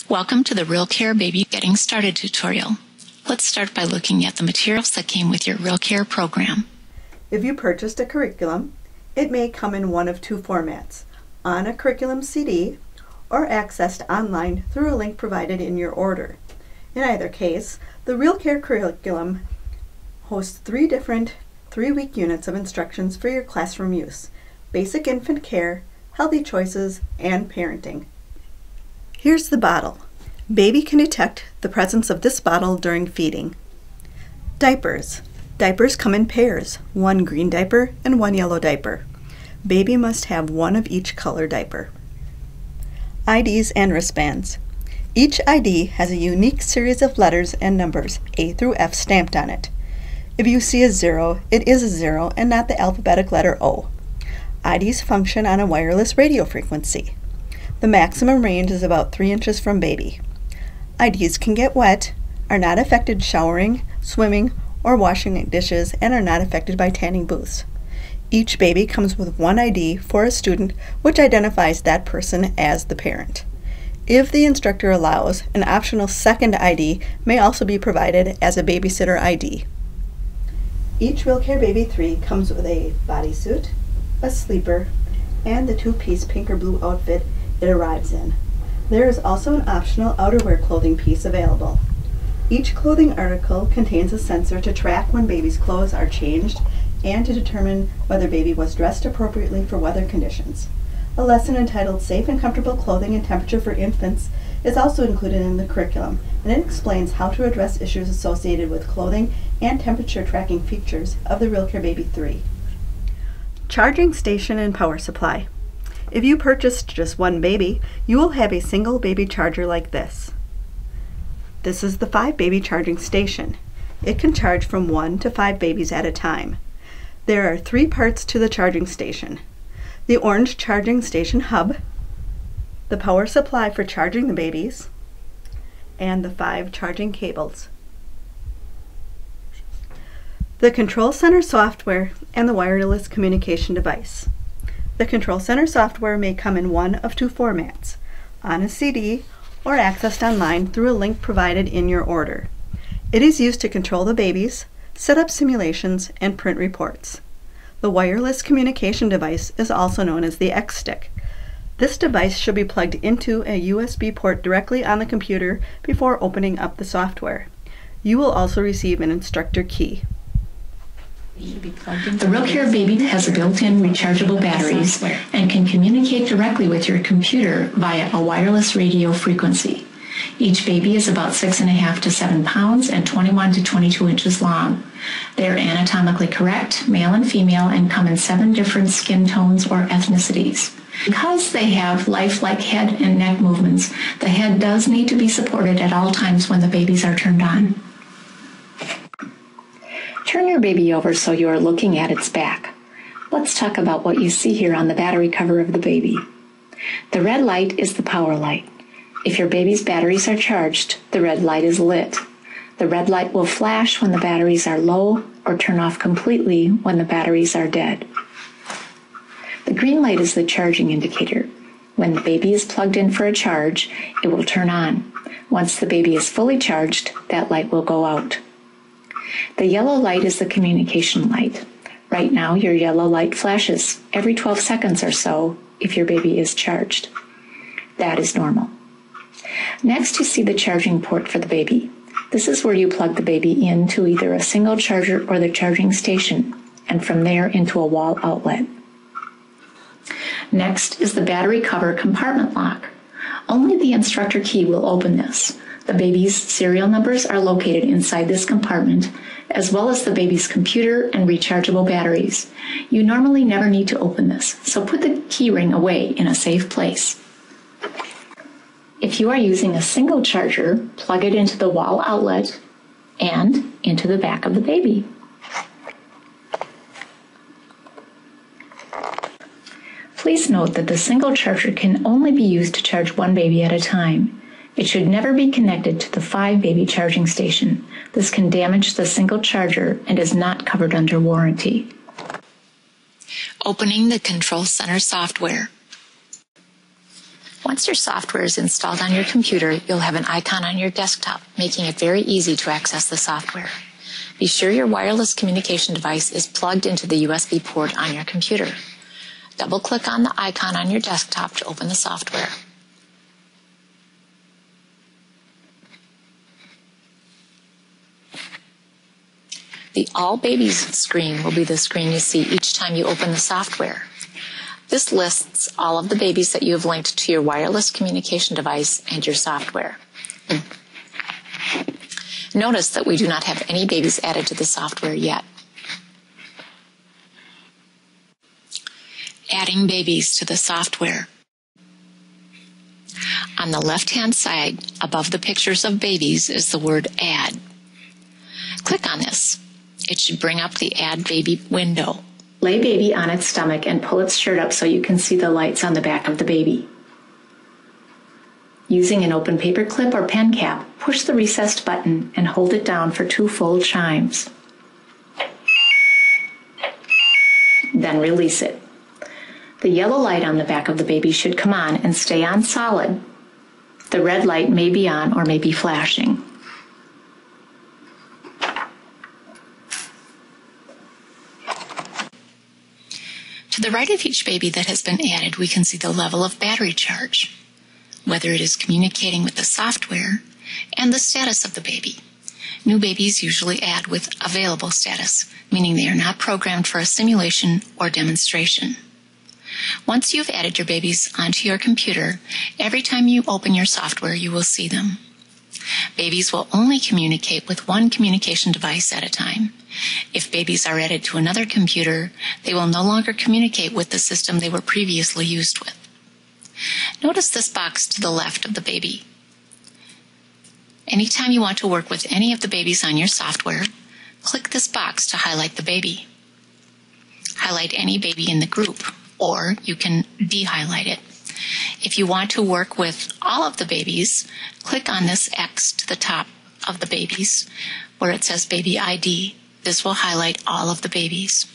Welcome to the RealCare Baby Getting Started tutorial. Let's start by looking at the materials that came with your RealCare program. If you purchased a curriculum, it may come in one of two formats, on a curriculum CD or accessed online through a link provided in your order. In either case, the RealCare curriculum hosts 3 different 3-week units of instructions for your classroom use: basic infant care, healthy choices, and parenting. Here's the bottle. Baby can detect the presence of this bottle during feeding. Diapers. Diapers come in pairs, 1 green diaper and 1 yellow diaper. Baby must have 1 of each color diaper. IDs and wristbands. Each ID has a unique series of letters and numbers, A through F, stamped on it. If you see a 0, it is a 0 and not the alphabetic letter O. IDs function on a wireless radio frequency. The maximum range is about 3 inches from baby. IDs can get wet, are not affected showering, swimming, or washing dishes, and are not affected by tanning booths. Each baby comes with 1 ID for a student, which identifies that person as the parent. If the instructor allows, an optional second ID may also be provided as a babysitter ID. Each RealCare Baby 3 comes with a bodysuit, a sleeper, and the 2-piece pink or blue outfit it arrives in. There is also an optional outerwear clothing piece available. Each clothing article contains a sensor to track when baby's clothes are changed and to determine whether baby was dressed appropriately for weather conditions. A lesson entitled Safe and Comfortable Clothing and Temperature for Infants is also included in the curriculum, and it explains how to address issues associated with clothing and temperature tracking features of the RealCare Baby 3. Charging station and power supply. If you purchased just 1 baby, you will have a single baby charger like this. This is the 5-baby charging station. It can charge from 1 to 5 babies at a time. There are 3 parts to the charging station: the orange charging station hub, the power supply for charging the babies, and the 5 charging cables. The control center software and the wireless communication device. The control center software may come in one of 2 formats, on a CD or accessed online through a link provided in your order. It is used to control the babies, set up simulations, and print reports. The wireless communication device is also known as the X-Stick. This device should be plugged into a USB port directly on the computer before opening up the software. You will also receive an instructor key. The RealCare Baby has built-in rechargeable batteries and can communicate directly with your computer via a wireless radio frequency. Each baby is about 6.5 to 7 pounds and 21 to 22 inches long. They are anatomically correct, male and female, and come in 7 different skin tones or ethnicities. Because they have lifelike head and neck movements, the head does need to be supported at all times when the babies are turned on. Turn your baby over so you are looking at its back. Let's talk about what you see here on the battery cover of the baby. The red light is the power light. If your baby's batteries are charged, the red light is lit. The red light will flash when the batteries are low or turn off completely when the batteries are dead. The green light is the charging indicator. When the baby is plugged in for a charge, it will turn on. Once the baby is fully charged, that light will go out. The yellow light is the communication light. Right now, your yellow light flashes every 12 seconds or so if your baby is charged. That is normal. Next, you see the charging port for the baby. This is where you plug the baby into either a single charger or the charging station, and from there into a wall outlet. Next is the battery cover compartment lock. Only the instructor key will open this. The baby's serial numbers are located inside this compartment, as well as the baby's computer and rechargeable batteries. You normally never need to open this, so put the key ring away in a safe place. If you are using a single charger, plug it into the wall outlet and into the back of the baby. Please note that the single charger can only be used to charge 1 baby at a time. It should never be connected to the 5-baby charging station. This can damage the single charger and is not covered under warranty. Opening the Control Center software. Once your software is installed on your computer, you'll have an icon on your desktop, making it very easy to access the software. Be sure your wireless communication device is plugged into the USB port on your computer. Double-click on the icon on your desktop to open the software. The All Babies screen will be the screen you see each time you open the software. This lists all of the babies that you have linked to your wireless communication device and your software. Notice that we do not have any babies added to the software yet. Adding babies to the software. On the left-hand side, above the pictures of babies, is the word Add. Click on this. It should bring up the Add Baby window. Lay baby on its stomach and pull its shirt up so you can see the lights on the back of the baby. Using an open paper clip or pen cap, push the recessed button and hold it down for 2 full chimes. Then release it. The yellow light on the back of the baby should come on and stay on solid. The red light may be on or may be flashing. To the right of each baby that has been added, we can see the level of battery charge, whether it is communicating with the software, and the status of the baby. New babies usually add with available status, meaning they are not programmed for a simulation or demonstration. Once you've added your babies onto your computer, every time you open your software, you will see them. Babies will only communicate with one communication device at a time. If babies are added to another computer, they will no longer communicate with the system they were previously used with. Notice this box to the left of the baby. Anytime you want to work with any of the babies on your software, click this box to highlight the baby. Highlight any baby in the group, or you can de-highlight it. If you want to work with all of the babies, click on this X to the top of the babies where it says Baby ID. This will highlight all of the babies.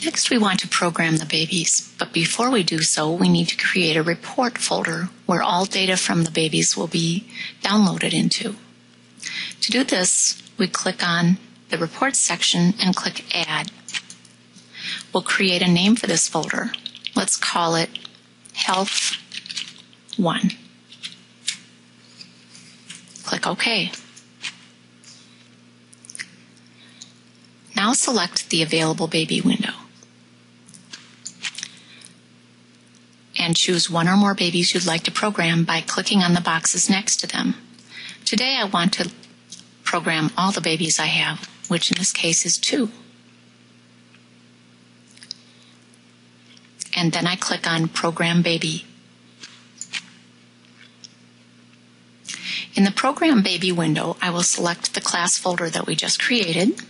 Next, we want to program the babies, but before we do so, we need to create a report folder where all data from the babies will be downloaded into. To do this, we click on the Reports section and click Add. We'll create a name for this folder. Let's call it Health 1. Click OK. Now select the Available Baby window and choose one or more babies you'd like to program by clicking on the boxes next to them. Today I want to program all the babies I have, which in this case is 2. And then I click on Program Baby. In the Program Baby window, I will select the class folder that we just created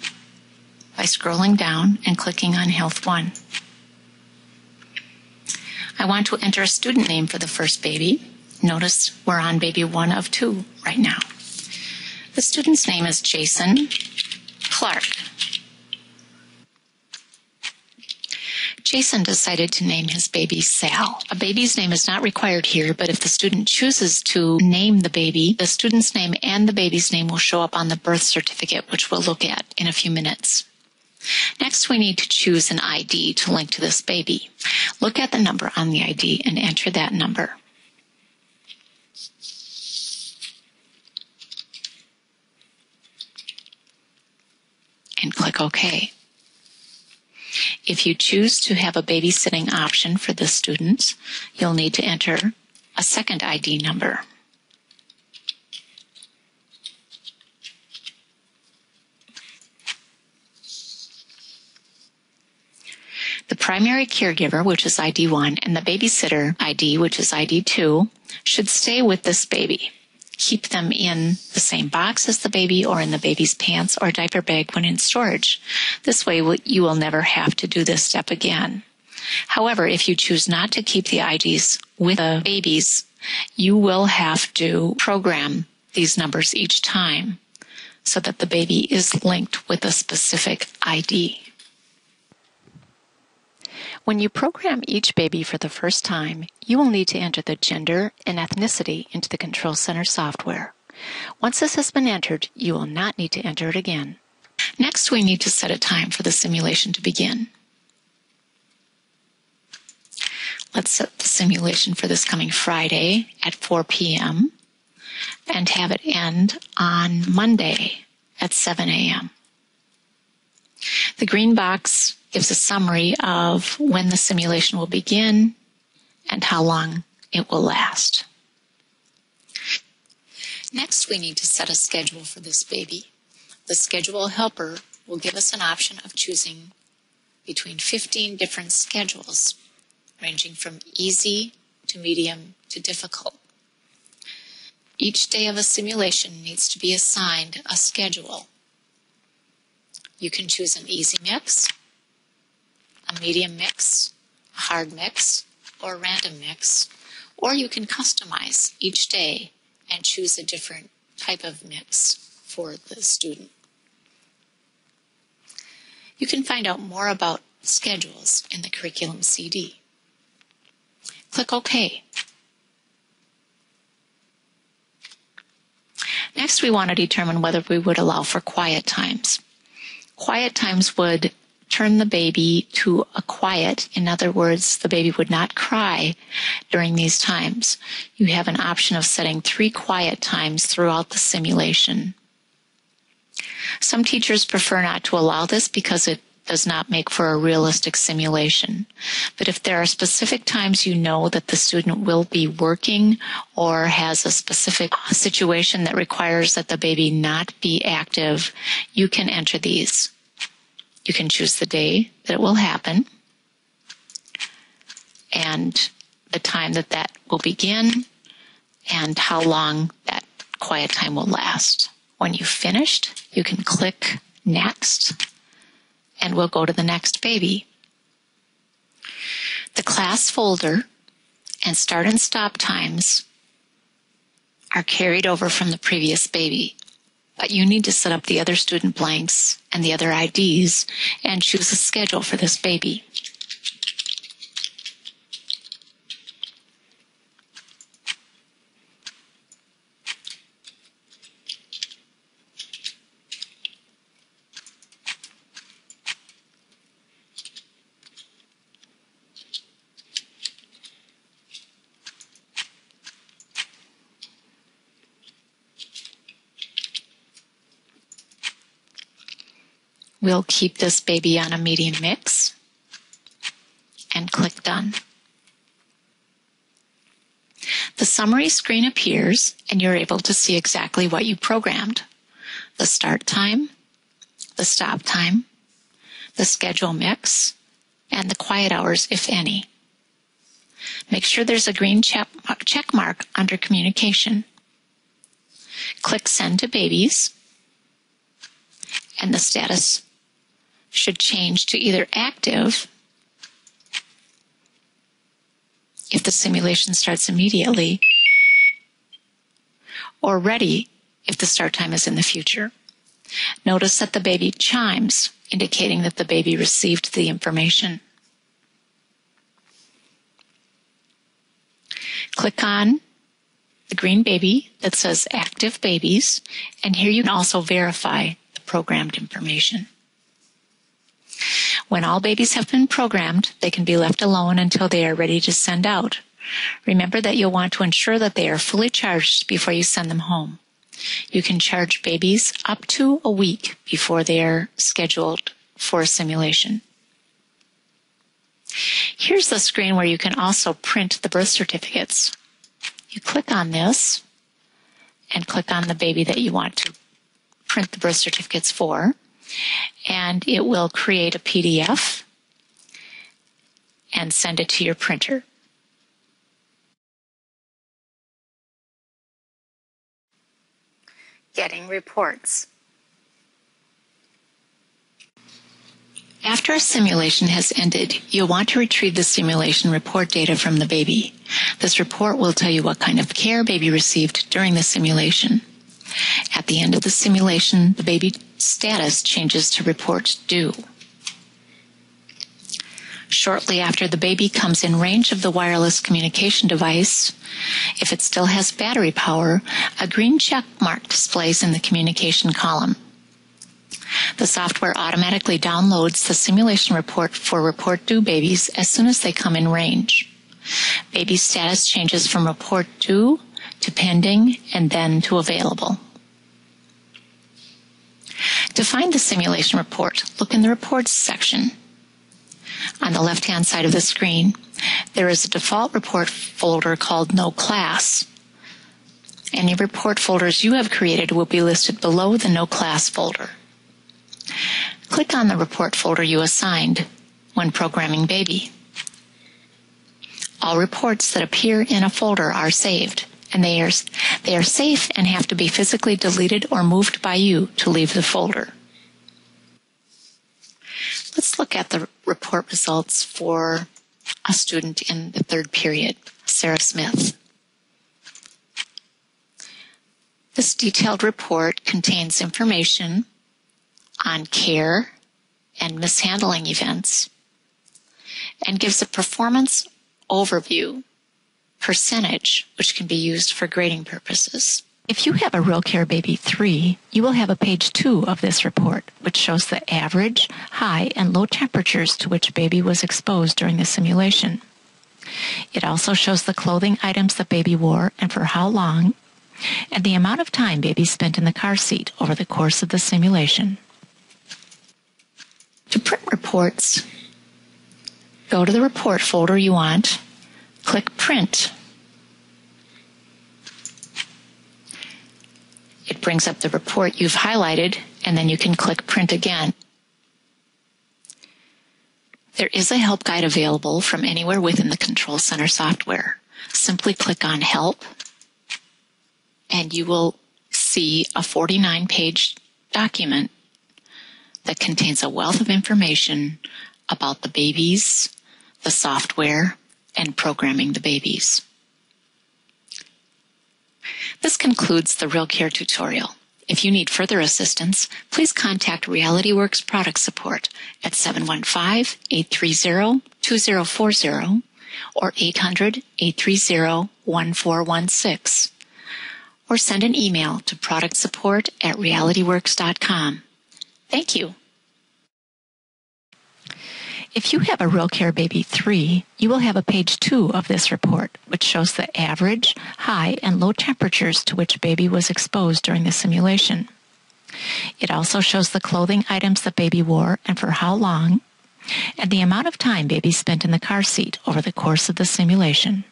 by scrolling down and clicking on Health 1. I want to enter a student name for the first baby. Notice we're on baby 1 of 2 right now. The student's name is Jason Clark. Jason decided to name his baby Sal. A baby's name is not required here, but if the student chooses to name the baby, the student's name and the baby's name will show up on the birth certificate, which we'll look at in a few minutes. Next, we need to choose an ID to link to this baby. Look at the number on the ID and enter that number. And click OK. If you choose to have a babysitting option for the students, you'll need to enter a second ID number. The primary caregiver, which is ID 1, and the babysitter ID, which is ID 2, should stay with this baby. Keep them in the same box as the baby or in the baby's pants or diaper bag when in storage. This way you will never have to do this step again. However, if you choose not to keep the IDs with the babies, you will have to program these numbers each time so that the baby is linked with a specific ID. When you program each baby for the first time, you will need to enter the gender and ethnicity into the Control Center software. Once this has been entered, you will not need to enter it again. Next, we need to set a time for the simulation to begin. Let's set the simulation for this coming Friday at 4 p.m. and have it end on Monday at 7 a.m. The green box gives a summary of when the simulation will begin and how long it will last. Next, we need to set a schedule for this baby. The schedule helper will give us an option of choosing between 15 different schedules, ranging from easy to medium to difficult. Each day of a simulation needs to be assigned a schedule. You can choose an easy mix, a medium mix, a hard mix, or a random mix, or you can customize each day and choose a different type of mix for the student. You can find out more about schedules in the curriculum CD. Click OK. Next, we want to determine whether we would allow for quiet times. Quiet times would turn the baby to a quiet. In other words, the baby would not cry during these times. You have an option of setting 3 quiet times throughout the simulation. Some teachers prefer not to allow this because it does not make for a realistic simulation. But if there are specific times you know that the student will be working or has a specific situation that requires that the baby not be active, you can enter these. You can choose the day that it will happen and the time that that will begin and how long that quiet time will last. When you've finished, you can click Next, and we'll go to the next baby. The class folder and start and stop times are carried over from the previous baby, but you need to set up the other student blanks and the other IDs and choose a schedule for this baby. We'll keep this baby on a medium mix and click Done. The summary screen appears and you're able to see exactly what you programmed. The start time, the stop time, the schedule mix, and the quiet hours, if any. Make sure there's a green check mark under Communication. Click Send to Babies, and the status should change to either active if the simulation starts immediately, or ready if the start time is in the future. Notice that the baby chimes, indicating that the baby received the information. Click on the green baby that says Active Babies, and here you can also verify the programmed information. When all babies have been programmed, they can be left alone until they are ready to send out. Remember that you'll want to ensure that they are fully charged before you send them home. You can charge babies up to a week before they are scheduled for a simulation. Here's the screen where you can also print the birth certificates. You click on this and click on the baby that you want to print the birth certificates for, and it will create a PDF and send it to your printer. Getting reports. After a simulation has ended, you'll want to retrieve the simulation report data from the baby. This report will tell you what kind of care baby received during the simulation. At the end of the simulation, the baby status changes to Report Due. Shortly after the baby comes in range of the wireless communication device, if it still has battery power, a green check mark displays in the communication column. The software automatically downloads the simulation report for report due babies as soon as they come in range. Baby status changes from report due to pending and then to available. To find the simulation report, look in the Reports section. On the left-hand side of the screen, there is a default report folder called No Class. Any report folders you have created will be listed below the No Class folder. Click on the report folder you assigned when programming baby. All reports that appear in a folder are saved, and they are safe and have to be physically deleted or moved by you to leave the folder. Let's look at the report results for a student in the third period, Sarah Smith. This detailed report contains information on care and mishandling events and gives a performance overview percentage, which can be used for grading purposes. If you have a RealCare Baby 3, you will have a page 2 of this report, which shows the average, high, and low temperatures to which baby was exposed during the simulation. It also shows the clothing items that baby wore and for how long, and the amount of time baby spent in the car seat over the course of the simulation. To print reports, go to the report folder you want, click Print. It brings up the report you've highlighted, and then you can click Print again. There is a help guide available from anywhere within the Control Center software. Simply click on Help, and you will see a 49-page document that contains a wealth of information about the babies, the software, and programming the babies. This concludes the RealCare tutorial. If you need further assistance, please contact RealityWorks Product Support at 715-830-2040 or 800-830-1416, or send an email to productsupport@realityworks.com. Thank you. If you have a RealCare Baby 3, you will have a page 2 of this report, which shows the average, high, and low temperatures to which baby was exposed during the simulation. It also shows the clothing items that baby wore and for how long, and the amount of time baby spent in the car seat over the course of the simulation.